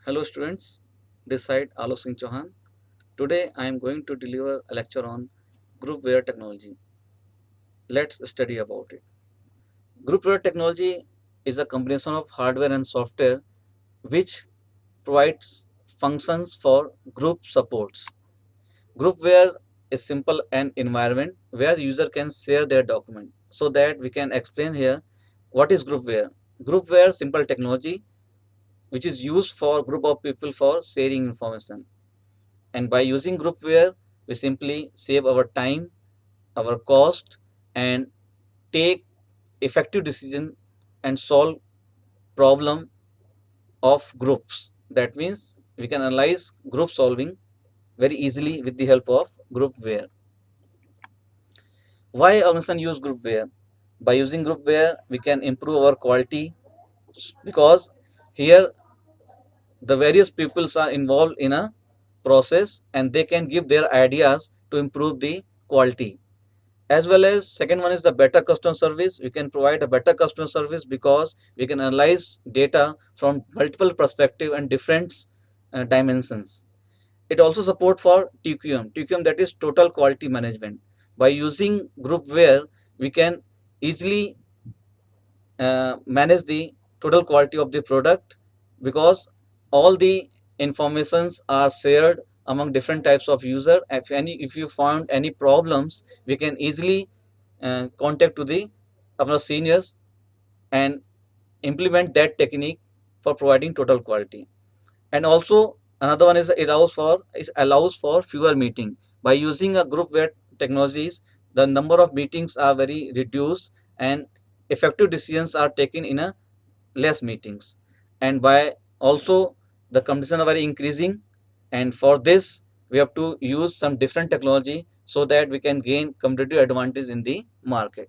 Hello students, this side Alok Singh Chauhan. Today I am going to deliver a lecture on groupware technology. Let's study about it. Groupware technology is a combination of hardware and software which provides functions for group supports. Groupware is simple an environment where the user can share their document. So that we can explain here what is groupware. Groupware simple technology which is used for group of people for sharing information. And by using groupware, we simply save our time, our cost, and take effective decision and solve problem of groups. That means we can analyze group solving very easily with the help of groupware. Why organization use groupware? By using groupware, we can improve our quality because here the various peoples are involved in a process and they can give their ideas to improve the quality. As well as second one is the better customer service. We can provide a better customer service because we can analyze data from multiple perspective and different dimensions. It also support for TQM, that is total quality management. By using groupware, we can easily manage the total quality of the product because all the informations are shared among different types of user. If you found any problems, we can easily contact to the our seniors and implement that technique for providing total quality. And also another one is it allows for fewer meeting. By using a groupware technologies, the number of meetings are very reduced and effective decisions are taken in a less meetings. And by also the competition are very increasing, and for this we have to use some different technology so that we can gain competitive advantage in the market.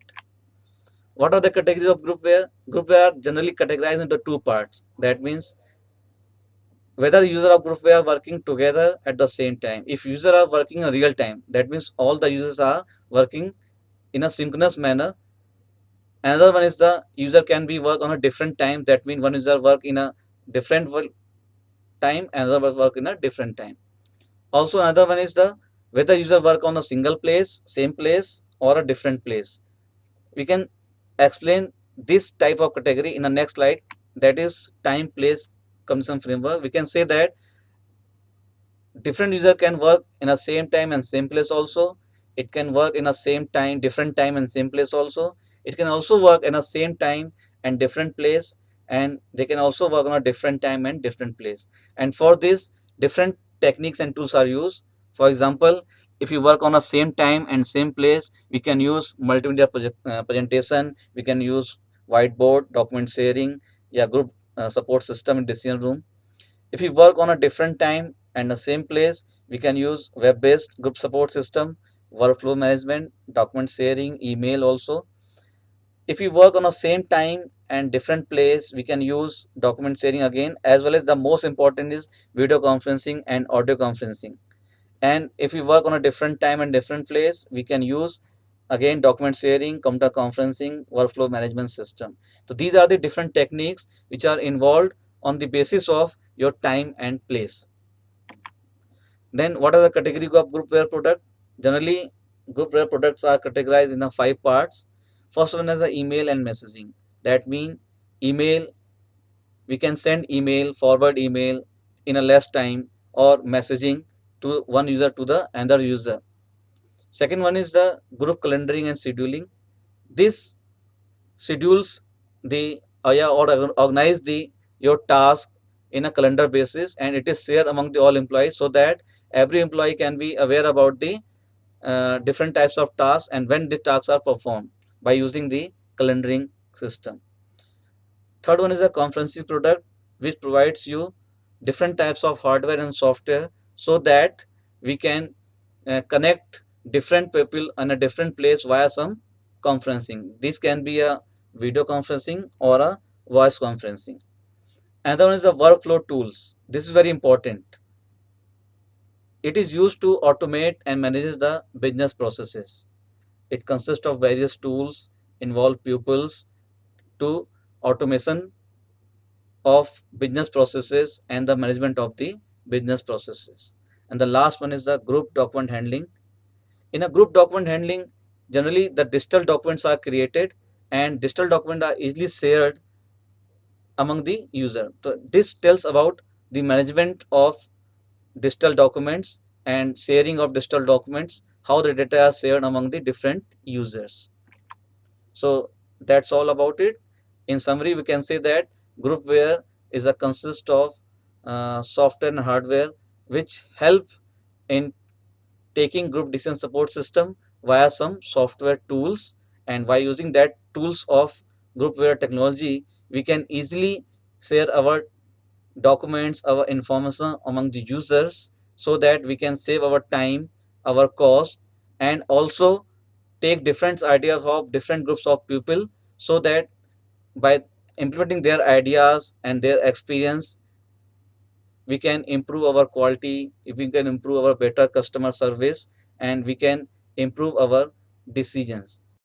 What are the categories of groupware? Groupware are generally categorized into two parts. That means whether user of groupware are working together at the same time. If user are working in real time, that means all the users are working in a synchronous manner. Another one is the user can be work on a different time. That means one user work in a different time, another will work in a different time. Also another one is the whether user work on a single place, same place, or a different place. We can explain this type of category in the next slide, that is time place condition framework. We can say that different user can work in a same time and same place also. It can work in a same time, different time and same place also. It can also work in a same time and different place, and they can also work on a different time and different place. And for this, different techniques and tools are used. For example, if you work on a same time and same place, we can use multimedia presentation. We can use whiteboard, document sharing, yeah, group support system in decision room. If we work on a different time and the same place, we can use web-based group support system, workflow management, document sharing, email also. If we work on the same time and different place, we can use document sharing again, as well as the most important is video conferencing and audio conferencing. And if we work on a different time and different place, we can use again document sharing, computer conferencing, workflow management system. So these are the different techniques which are involved on the basis of your time and place. Then what are the category of groupware product? Generally, groupware products are categorized in the five parts. First one is the email and messaging. That means email, we can send email, forward email in a less time, or messaging to one user to the another user. Second one is the group calendaring and scheduling. This schedules the yeah, or organize the your task in a calendar basis, and it is shared among the all employees so that every employee can be aware about the different types of tasks and when the tasks are performed by using the calendaring system. Third one is a conferencing product which provides you different types of hardware and software so that we can connect different people in a different place via some conferencing. This can be a video conferencing or a voice conferencing. Another one is the workflow tools. This is very important. It is used to automate and manages the business processes. It consists of various tools, involve pupils to automation of business processes and the management of the business processes. And the last one is the group document handling. In a group document handling, generally the digital documents are created and digital documents are easily shared among the user. So this tells about the management of digital documents and sharing of digital documents, how the data are shared among the different users. So that's all about it. In summary, we can say that groupware is a consist of software and hardware which help in taking group decision support system via some software tools, and by using that tools of groupware technology we can easily share our documents, our information among the users, so that we can save our time, our cost, and also take different ideas of different groups of people, so that by implementing their ideas and their experience we can improve our quality, if we can improve our better customer service, and we can improve our decisions.